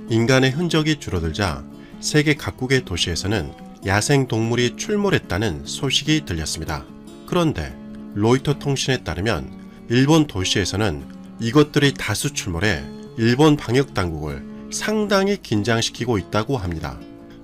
인간의 흔적이 줄어들자 세계 각국의 도시에서는 야생 동물이 출몰했다는 소식이 들렸습니다. 그런데 로이터 통신에 따르면 일본 도시에서는 이것들이 다수 출몰해 일본 방역 당국을 상당히 긴장시키고 있다고 합니다.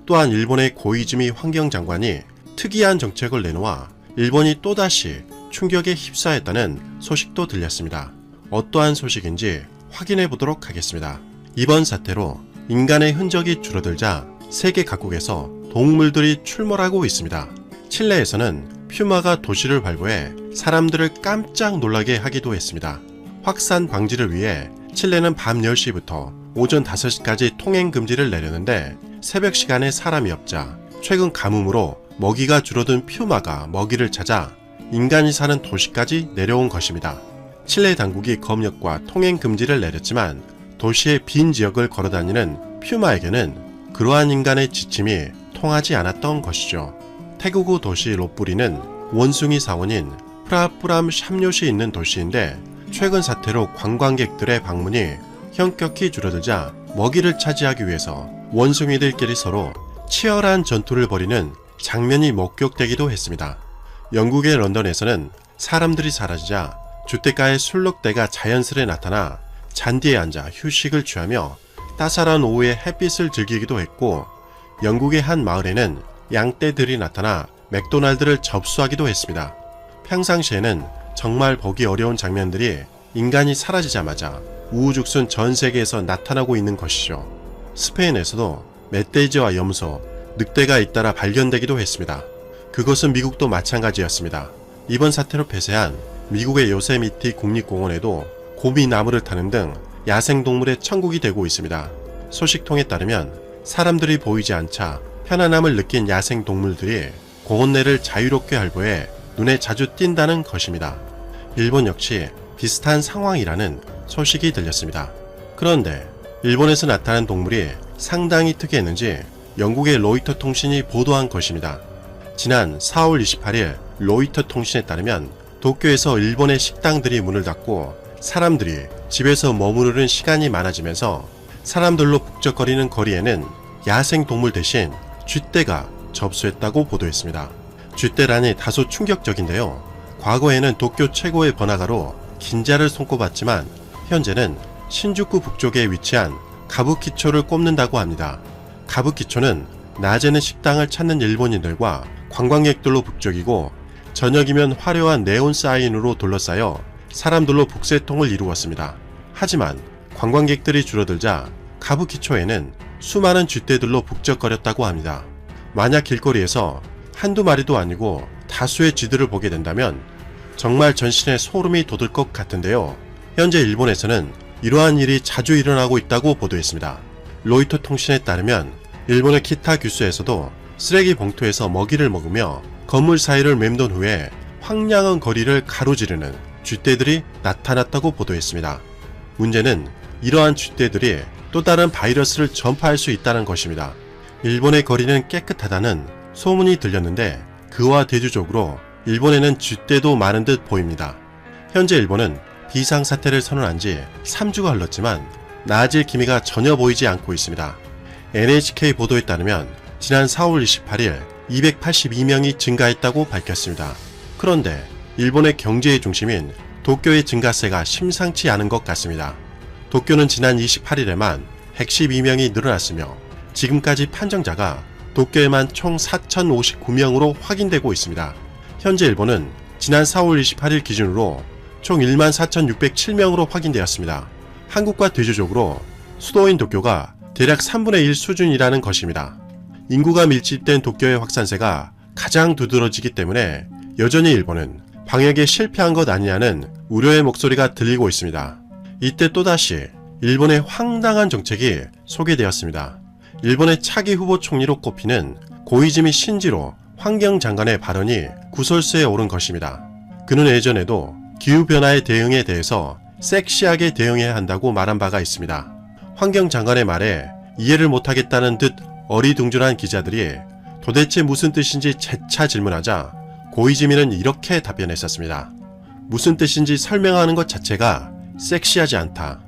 또한 일본의 고이즈미 환경장관이 특이한 정책을 내놓아 일본이 또다시 충격에 휩싸였다는 소식도 들렸습니다. 어떠한 소식인지 확인해 보도록 하겠습니다. 이번 사태로 인간의 흔적이 줄어들자 세계 각국에서 동물들이 출몰하고 있습니다. 칠레에서는 퓨마가 도시를 발부해 사람들을 깜짝 놀라게 하기도 했습니다. 확산 방지를 위해 칠레는 밤 10시부터 오전 5시까지 통행 금지를 내렸는데 새벽 시간에 사람이 없자 최근 가뭄으로 먹이가 줄어든 퓨마가 먹이를 찾아 인간이 사는 도시까지 내려온 것입니다. 칠레 당국이 검역과 통행 금지를 내렸지만 도시의 빈 지역을 걸어다니는 퓨마에게는 그러한 인간의 지침이 통하지 않았던 것이죠. 태국의 도시 롯부리는 원숭이 사원인 프라뿌람 샴요시 있는 도시인데 최근 사태로 관광객들의 방문이 현격히 줄어들자 먹이를 차지하기 위해서 원숭이들끼리 서로 치열한 전투를 벌이는 장면이 목격되기도 했습니다. 영국의 런던에서는 사람들이 사라지자 주택가의 술록대가 자연스레 나타나 잔디에 앉아 휴식을 취하며 따사로운 오후의 햇빛을 즐기기도 했고, 영국의 한 마을에는 양떼들이 나타나 맥도날드를 접수하기도 했습니다. 평상시에는 정말 보기 어려운 장면들이 인간이 사라지자마자 우후죽순 전 세계에서 나타나고 있는 것이죠. 스페인에서도 멧돼지와 염소, 늑대가 잇따라 발견되기도 했습니다. 그것은 미국도 마찬가지였습니다. 이번 사태로 폐쇄한 미국의 요세미티 국립공원에도 고비나무를 타는 등 야생동물의 천국이 되고 있습니다. 소식통에 따르면 사람들이 보이지 않자 편안함을 느낀 야생동물들이 공원 내를 자유롭게 활보해 눈에 자주 띈다는 것입니다. 일본 역시 비슷한 상황이라는 소식이 들렸습니다. 그런데 일본에서 나타난 동물이 상당히 특이했는지 영국의 로이터 통신이 보도한 것입니다. 지난 4월 28일 로이터 통신에 따르면 도쿄에서 일본의 식당들이 문을 닫고 사람들이 집에서 머무르는 시간이 많아지면서 사람들로 북적거리는 거리에는 야생동물 대신 쥐떼가 접수했다고 보도했습니다. 쥐떼란이 다소 충격적인데요. 과거에는 도쿄 최고의 번화가로 긴자를 손꼽았지만 현재는 신주쿠 북쪽에 위치한 가부키초를 꼽는다고 합니다. 가부키초는 낮에는 식당을 찾는 일본인들과 관광객들로 북적이고 저녁이면 화려한 네온 사인으로 둘러싸여 사람들로 북새통을 이루었습니다. 하지만 관광객들이 줄어들자 가부키초에는 수많은 쥐떼들로 북적거렸다고 합니다. 만약 길거리에서 한두 마리도 아니고 다수의 쥐들을 보게 된다면 정말 전신에 소름이 돋을 것 같은데요. 현재 일본에서는 이러한 일이 자주 일어나고 있다고 보도했습니다. 로이터 통신에 따르면 일본의 키타 규슈에서도 쓰레기 봉투에서 먹이를 먹으며 건물 사이를 맴돈 후에 황량한 거리를 가로지르는 쥐떼들이 나타났다고 보도했습니다. 문제는 이러한 쥐떼들이 또 다른 바이러스를 전파할 수 있다는 것입니다. 일본의 거리는 깨끗하다는 소문이 들렸는데 그와 대조적으로 일본에는 쥐떼도 많은 듯 보입니다. 현재 일본은 비상사태를 선언한 지 3주가 흘렀지만 나아질 기미가 전혀 보이지 않고 있습니다. NHK 보도에 따르면 지난 4월 28일 282명이 증가했다고 밝혔습니다. 그런데 일본의 경제의 중심인 도쿄의 증가세가 심상치 않은 것 같습니다. 도쿄는 지난 28일에만 112명이 늘어났으며 지금까지 판정자가 도쿄에만 총 4,059명으로 확인되고 있습니다. 현재 일본은 지난 4월 28일 기준으로 총 14,607명으로 확인되었습니다. 한국과 대조적으로 수도인 도쿄가 대략 3분의 1 수준이라는 것입니다. 인구가 밀집된 도쿄의 확산세가 가장 두드러지기 때문에 여전히 일본은 방역에 실패한 것 아니냐는 우려의 목소리가 들리고 있습니다. 이때 또다시 일본의 황당한 정책이 소개되었습니다. 일본의 차기 후보 총리로 꼽히는 고이즈미 신지로 환경장관의 발언이 구설수에 오른 것입니다. 그는 예전에도 기후변화에 대응에 대해서 섹시하게 대응해야 한다고 말한 바가 있습니다. 환경장관의 말에 이해를 못하겠다는 듯 어리둥절한 기자들이 도대체 무슨 뜻인지 재차 질문하자 고이즈미는 이렇게 답변했었습니다. 무슨 뜻인지 설명하는 것 자체가 섹시하지 않다.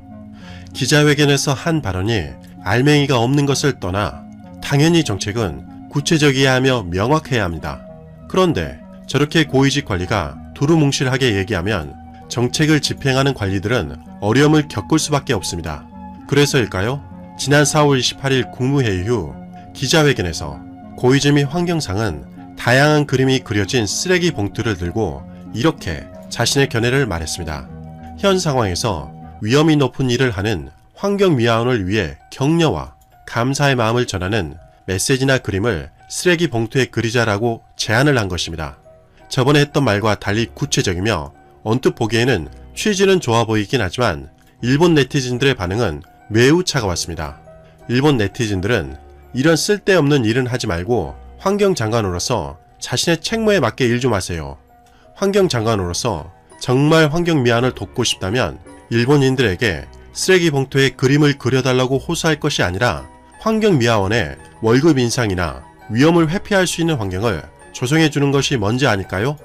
기자회견에서 한 발언이 알맹이가 없는 것을 떠나 당연히 정책은 구체적이어야 하며 명확해야 합니다. 그런데 저렇게 고위직 관리가 두루뭉실하게 얘기하면 정책을 집행하는 관리들은 어려움을 겪을 수밖에 없습니다. 그래서일까요? 지난 4월 28일 국무회의 후 기자회견에서 고이즈미 환경상은 다양한 그림이 그려진 쓰레기 봉투를 들고 이렇게 자신의 견해를 말했습니다. 현 상황에서 위험이 높은 일을 하는 환경미화원을 위해 격려와 감사의 마음을 전하는 메시지나 그림을 쓰레기 봉투에 그리자라고 제안을 한 것입니다. 저번에 했던 말과 달리 구체적이며 언뜻 보기에는 취지는 좋아 보이긴 하지만 일본 네티즌들의 반응은 매우 차가웠습니다. 일본 네티즌들은 이런 쓸데없는 일은 하지 말고 환경장관으로서 자신의 책무에 맞게 일 좀 하세요. 환경장관으로서 정말 환경미화원을 돕고 싶다면 일본인들에게 쓰레기 봉투에 그림을 그려달라고 호소할 것이 아니라 환경미화원의 월급 인상이나 위험을 회피할 수 있는 환경을 조성해주는 것이 먼저 아닐까요?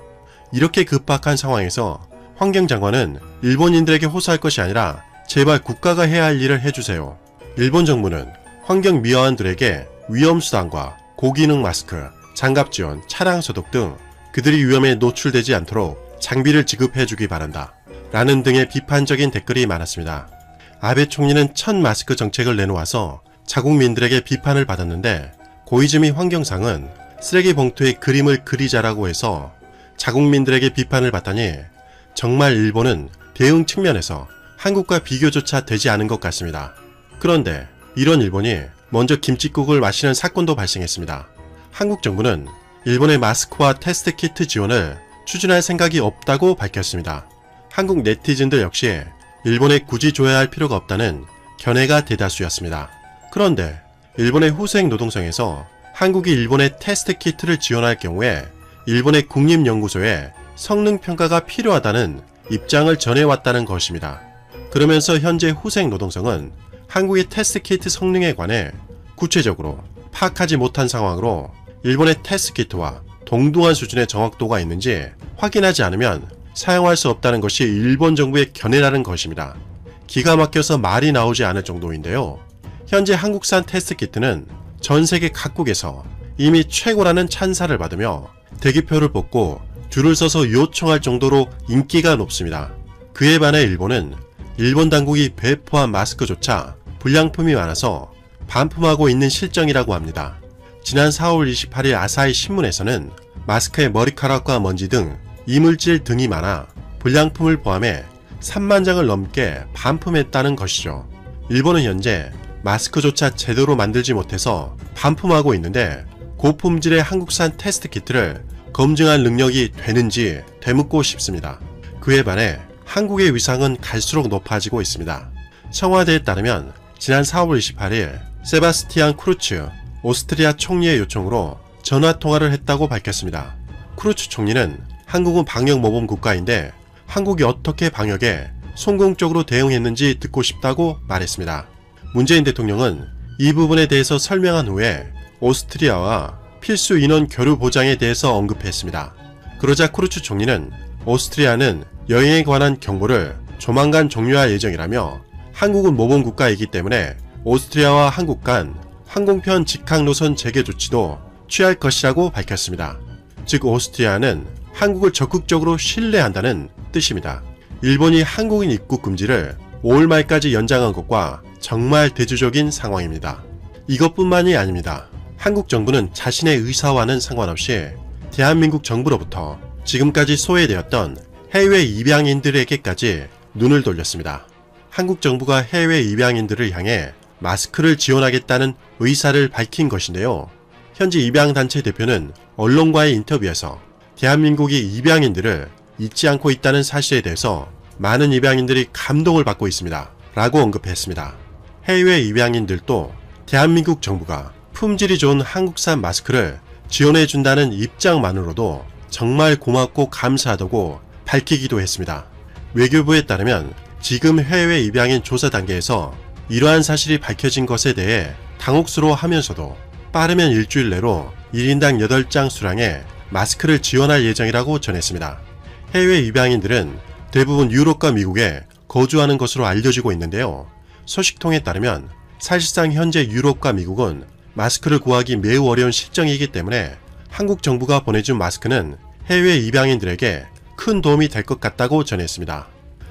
이렇게 급박한 상황에서 환경장관은 일본인들에게 호소할 것이 아니라 제발 국가가 해야 할 일을 해주세요. 일본 정부는 환경미화원들에게 위험수당과 고기능 마스크, 장갑 지원, 차량 소독 등 그들이 위험에 노출되지 않도록 장비를 지급해주기 바란다. 라는 등의 비판적인 댓글이 많았습니다. 아베 총리는 첫 마스크 정책을 내놓아서 자국민들에게 비판을 받았는데 고이즈미 환경상은 쓰레기 봉투에 그림을 그리자라고 해서 자국민들에게 비판을 받다니 정말 일본은 대응 측면에서 한국과 비교조차 되지 않은 것 같습니다. 그런데 이런 일본이 먼저 김칫국을 마시는 사건도 발생했습니다. 한국 정부는 일본의 마스크와 테스트 키트 지원을 추진할 생각이 없다고 밝혔습니다. 한국 네티즌들 역시 일본에 굳이 줘야 할 필요가 없다는 견해가 대다수였습니다. 그런데 일본의 후생 노동성에서 한국이 일본의 테스트 키트를 지원할 경우에 일본의 국립연구소에 성능평가가 필요하다는 입장을 전해왔다는 것입니다. 그러면서 현재 후생 노동성은 한국의 테스트 키트 성능에 관해 구체적으로 파악하지 못한 상황으로 일본의 테스트 키트와 동등한 수준의 정확도가 있는지 확인하지 않으면 사용할 수 없다는 것이 일본 정부의 견해라는 것입니다. 기가 막혀서 말이 나오지 않을 정도인데요. 현재 한국산 테스트 키트는 전 세계 각국에서 이미 최고라는 찬사를 받으며 대기표를 뽑고 줄을 서서 요청할 정도로 인기가 높습니다. 그에 반해 일본은 일본 당국이 배포한 마스크조차 불량품이 많아서 반품하고 있는 실정이라고 합니다. 지난 4월 28일 아사히 신문에서는 마스크에 머리카락과 먼지 등 이물질 등이 많아 불량품을 포함해 3만 장을 넘게 반품했다는 것이죠. 일본은 현재 마스크조차 제대로 만들지 못해서 반품하고 있는데 고품질의 한국산 테스트 키트를 검증할 능력이 되는지 되묻고 싶습니다. 그에 반해 한국의 위상은 갈수록 높아지고 있습니다. 청와대에 따르면 지난 4월 28일 세바스티안 쿠르츠 오스트리아 총리의 요청으로 전화통화를 했다고 밝혔습니다. 쿠르츠 총리는 한국은 방역모범 국가인데 한국이 어떻게 방역에 성공적으로 대응했는지 듣고 싶다고 말했습니다. 문재인 대통령은 이 부분에 대해서 설명한 후에 오스트리아와 필수 인원 교류 보장에 대해서 언급했습니다. 그러자 쿠르츠 총리는 오스트리아는 여행에 관한 경보를 조만간 종료할 예정이라며 한국은 모범 국가이기 때문에 오스트리아와 한국 간 항공편 직항 노선 재개 조치도 취할 것이라고 밝혔습니다. 즉 오스트리아는 한국을 적극적으로 신뢰한다는 뜻입니다. 일본이 한국인 입국 금지를 5월 말까지 연장한 것과 정말 대조적인 상황입니다. 이것뿐만이 아닙니다. 한국 정부는 자신의 의사와는 상관없이 대한민국 정부로부터 지금까지 소외되었던 해외 입양인들에게까지 눈을 돌렸습니다. 한국 정부가 해외 입양인들을 향해 마스크를 지원하겠다는 의사를 밝힌 것인데요. 현지 입양단체 대표는 언론과의 인터뷰에서 대한민국이 입양인들을 잊지 않고 있다는 사실에 대해서 많은 입양인들이 감동을 받고 있습니다. 라고 언급했습니다. 해외 입양인들도 대한민국 정부가 품질이 좋은 한국산 마스크를 지원해준다는 입장만으로도 정말 고맙고 감사하다고 밝히기도 했습니다. 외교부에 따르면 지금 해외 입양인 조사 단계에서 이러한 사실이 밝혀진 것에 대해 당혹스러워하면서도 빠르면 일주일 내로 1인당 8장 수량의 마스크를 지원할 예정이라고 전했습니다. 해외 입양인들은 대부분 유럽과 미국에 거주하는 것으로 알려지고 있는데요. 소식통에 따르면 사실상 현재 유럽과 미국은 마스크를 구하기 매우 어려운 실정이기 때문에 한국 정부가 보내준 마스크는 해외 입양인들에게 큰 도움이 될 것 같다고 전했습니다.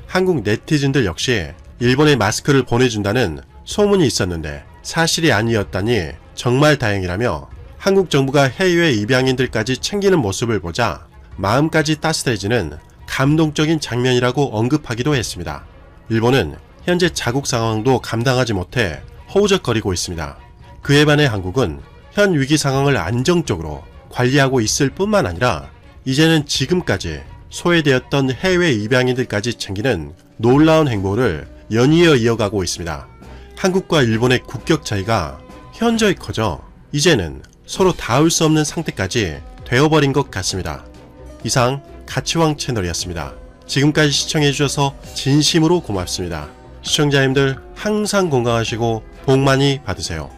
한국 네티즌들 역시 일본에 마스크를 보내준다는 소문이 있었는데 사실이 아니었다니 정말 다행이라며 한국 정부가 해외 입양인들까지 챙기는 모습을 보자 마음까지 따스해지는 감동적인 장면이라고 언급하기도 했습니다. 일본은 현재 자국 상황도 감당하지 못해 허우적거리고 있습니다. 그에 반해 한국은 현 위기 상황을 안정적으로 관리하고 있을 뿐만 아니라 이제는 지금까지 소외되었던 해외 입양인들까지 챙기는 놀라운 행보를 연이어 이어가고 있습니다. 한국과 일본의 국격 차이가 현저히 커져 이제는 서로 닿을 수 없는 상태까지 되어버린 것 같습니다. 이상 가치왕 채널이었습니다. 지금까지 시청해주셔서 진심으로 고맙습니다. 시청자님들 항상 건강하시고 복 많이 받으세요.